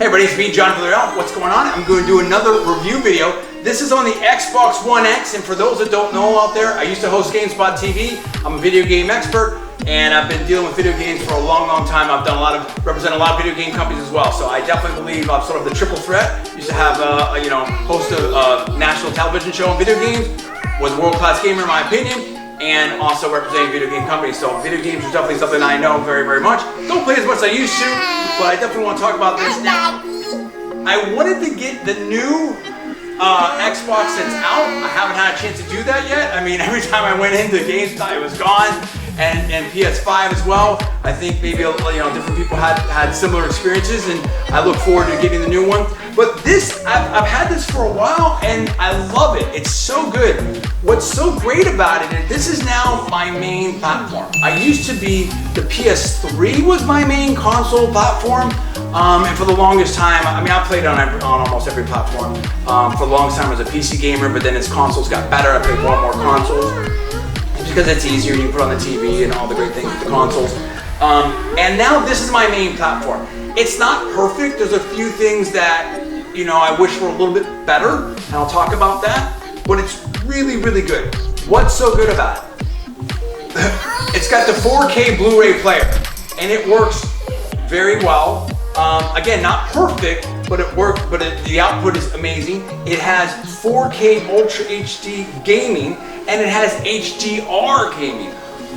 Hey everybody, it's me, John Villarreal. What's going on? I'm going to do another review video. This is on the Xbox One X, and for those that don't know out there, I used to host GameSpot TV. I'm a video game expert, and I've been dealing with video games for a long time. I've done represent a lot of video game companies as well. So I definitely believe I'm sort of the triple threat. Used to have, host a national television show on video games. Was a world-class gamer in my opinion, and also representing video game companies. So video games are definitely something I know very much. Don't play as much as I used to, but I definitely want to talk about this now. I wanted to get the new Xbox that's out. I haven't had a chance to do that yet. I mean, every time I went into GameStop, it was gone, and PS5 as well. I think maybe different people had similar experiences, and I look forward to getting the new one. But this, I've had this for a while, and I love it. It's so good. What's so great about it is this is now my main platform. I used to be, the PS3 was my main console platform, and for the longest time, I mean, I played on almost every platform. For the longest time, I was a PC gamer, but then as consoles got better, I played more and more consoles. Because it's easier, you can put on the TV and all the great things with the consoles. And now this is my main platform. It's not perfect. There's a few things that, I wish were a little bit better, and I'll talk about that, but it's really good. What's so good about it? It's got the 4K Blu-ray player, and it works very well. Again, not perfect, but it works, but the output is amazing. It has 4K Ultra HD gaming, and it has HDR gaming.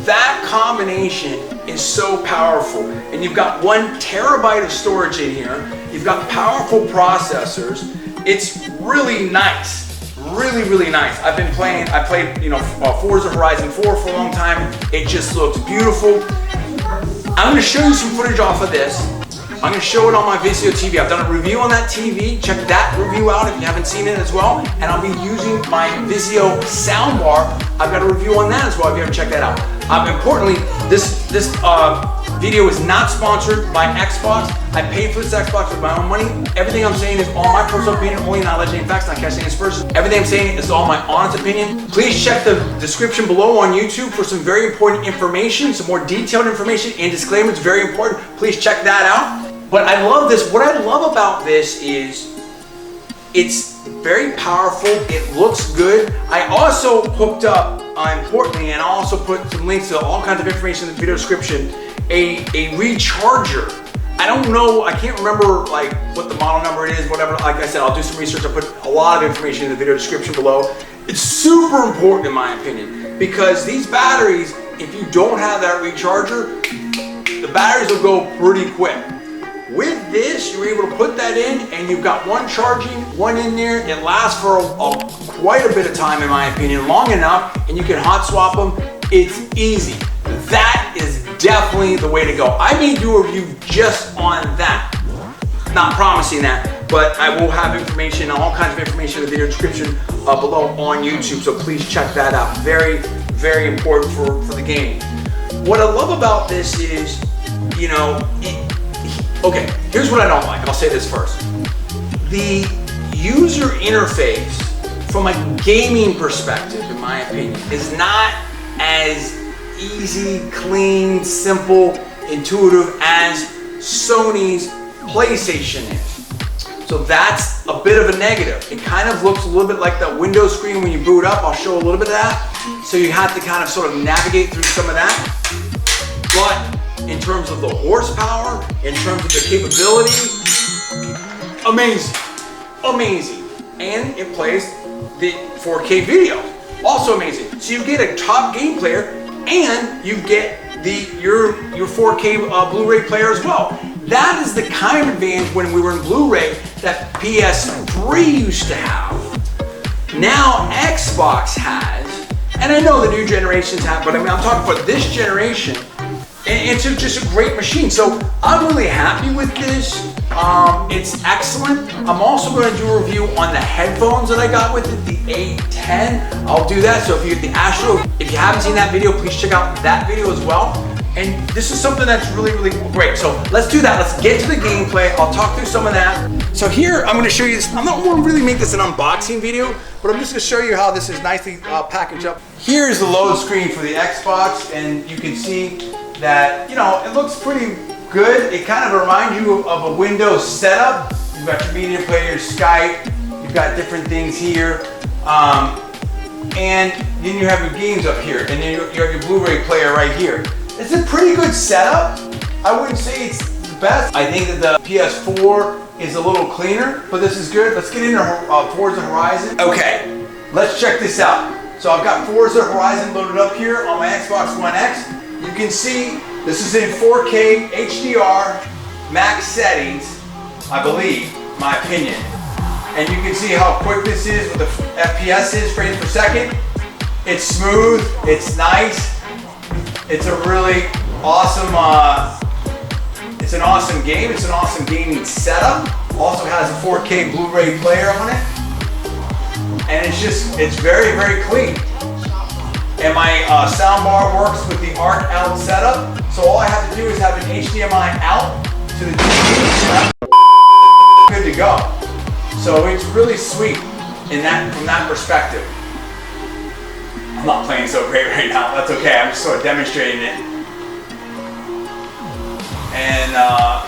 That combination is so powerful. And you've got 1 terabyte of storage in here. You've got powerful processors. It's really nice. Really nice. I played Forza Horizon 4 for a long time. It just looks beautiful. I'm gonna show you some footage off of this. I'm gonna show it on my Vizio TV. I've done a review on that TV. Check that review out if you haven't seen it as well. And I'll be using my Vizio soundbar. I've got a review on that as well if you haven't checked that out. Importantly, this video is not sponsored by Xbox. I paid for this Xbox with my own money. Everything I'm saying is all my personal opinion, only not legendary facts, not casting aspersions. Everything I'm saying is all my honest opinion. Please check the description below on YouTube for some very important information, some more detailed information and disclaimers, very important. Please check that out. But I love this. What I love about this is it's very powerful. It looks good. I also hooked up, importantly, and I also put some links to all kinds of information in the video description, a recharger. I don't know, I can't remember what the model number is, whatever. Like I said, I'll do some research. I'll put a lot of information in the video description below. It's super important in my opinion, because these batteries, if you don't have that recharger, the batteries will go pretty quick. With this, you're able to put that in, and you've got 1 charging, 1 in there. It lasts for quite a bit of time, in my opinion, long enough, and you can hot swap them. It's easy. That is definitely the way to go. I may do a review just on that. Not promising that, but I will have information, all kinds of information in the video description below on YouTube, so please check that out. Very important for the game. What I love about this is, okay, here's what I don't like. I'll say this first. The user interface, from a gaming perspective, in my opinion, is not as easy, clean, simple, intuitive as Sony's PlayStation is. So that's a bit of a negative. It kind of looks a little bit like the Windows screen when you boot up. I'll show a little bit of that. So you have to kind of sort of navigate through some of that. But in terms of the horsepower, in terms of the capability, amazing. And it plays the 4K video, also amazing. So you get a top game player, and you get your 4K Blu-ray player as well. That is the kind of advantage when we were in Blu-ray that PS3 used to have. Now Xbox has, and I know the new generations have, but I mean, I'm talking about this generation. And it's just a great machine. So I'm really happy with this. It's excellent. I'm also going to do a review on the headphones that I got with it, the A10. I'll do that. So if you get the Astro, if you haven't seen that video, please check out that video as well. And this is something that's really great. So let's do that. Let's get to the gameplay. I'll talk through some of that. So here, I'm going to show you this. I'm not going to really make this an unboxing video, but I'm just going to show you how this is nicely packaged up. Here's the load screen for the Xbox, and you can see that, it looks pretty good. It kind of reminds you of a Windows setup. You've got your media player, Skype, you've got different things here. And then you have your games up here, and then you have your Blu-ray player right here. It's a pretty good setup. I wouldn't say it's the best. I think that the PS4 is a little cleaner, but this is good. Let's get into Forza Horizon. Okay, let's check this out. So I've got Forza Horizon loaded up here on my Xbox One X. You can see this is in 4K HDR max settings, I believe, my opinion. And you can see how quick this is, what the FPS is, frames per second. It's smooth, it's nice. It's a really awesome, it's an awesome game. It's an awesome gaming setup. Also has a 4K Blu-ray player on it. And it's very, very clean. And my soundbar works with the ARC out setup. So all I have to do is have an HDMI out to the TV. Good to go. So it's really sweet from that perspective. I'm not playing so great right now. That's okay. I'm just sort of demonstrating it. And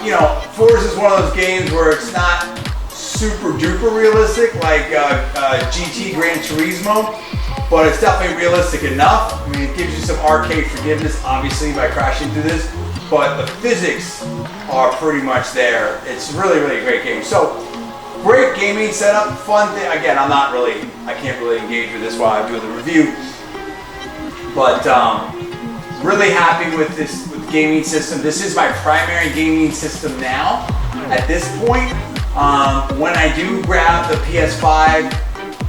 you know, Forza is one of those games where it's not super duper realistic like GT Gran Turismo, but it's definitely realistic enough. I mean, it gives you some arcade forgiveness, obviously, by crashing through this, but the physics are pretty much there. It's really, really a great game. So, great gaming setup, fun thing. Again, I can't really engage with this while I do the review, but really happy with this gaming system. This is my primary gaming system now. At this point, when I do grab the PS5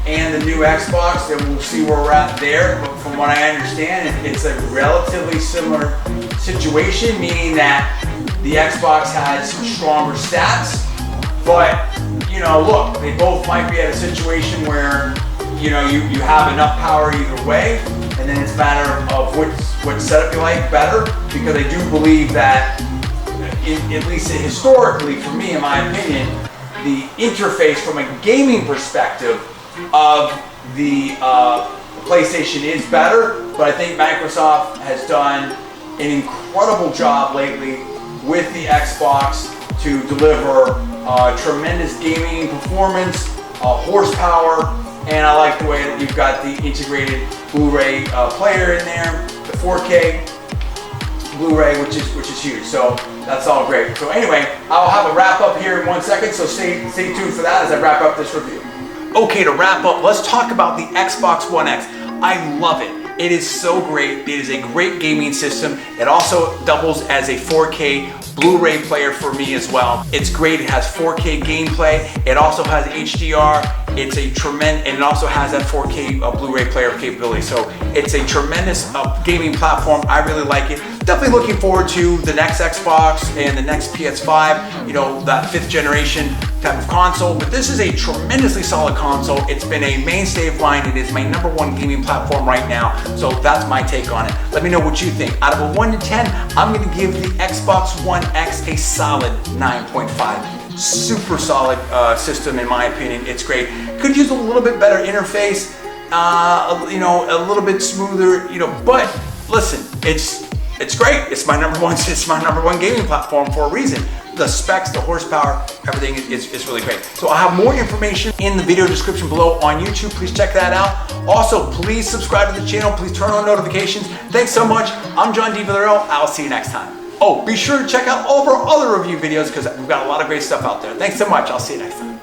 and the new Xbox, then we'll see where we're at there. But from what I understand, it's a relatively similar situation, meaning that the Xbox has stronger stats. But, you know, look, they both might be at a situation where, you know, you have enough power either way, and then it's a matter of what setup you like better, because I do believe that, at least historically, for me, in my opinion, the interface from a gaming perspective of the PlayStation is better, but I think Microsoft has done an incredible job lately with the Xbox to deliver tremendous gaming performance, horsepower, and I like the way that you've got the integrated Blu-ray player in there, the 4K Blu-ray, which is huge. So that's all great. So anyway, I'll have a wrap up here in 1 second, so stay tuned for that as I wrap up this review. Okay, to wrap up, let's talk about the Xbox One X. I love it. It is so great. It is a great gaming system. It also doubles as a 4K Blu-ray player for me as well. It's great. It has 4K gameplay. It also has HDR. It's a tremendous, and it also has that 4K Blu-ray player capability. So it's a tremendous gaming platform. I really like it. Definitely looking forward to the next Xbox and the next PS5, you know, that 5th generation type of console. But this is a tremendously solid console. It's been a mainstay of mine. It is my #1 gaming platform right now. So that's my take on it. Let me know what you think. Out of a 1 to 10, I'm gonna give the Xbox One X a solid 9.5. Super solid system in my opinion. It's great. Could use a little bit better interface, you know, a little bit smoother, you know, but listen, it's great. It's my #1 gaming platform for a reason. The specs, the horsepower, everything is really great. So I'll have more information in the video description below on YouTube. Please check that out. Also, please subscribe to the channel. Please turn on notifications. Thanks so much. I'm John D. Villarreal. I'll see you next time. Oh, be sure to check out all of our other review videos because we've got a lot of great stuff out there. Thanks so much. I'll see you next time.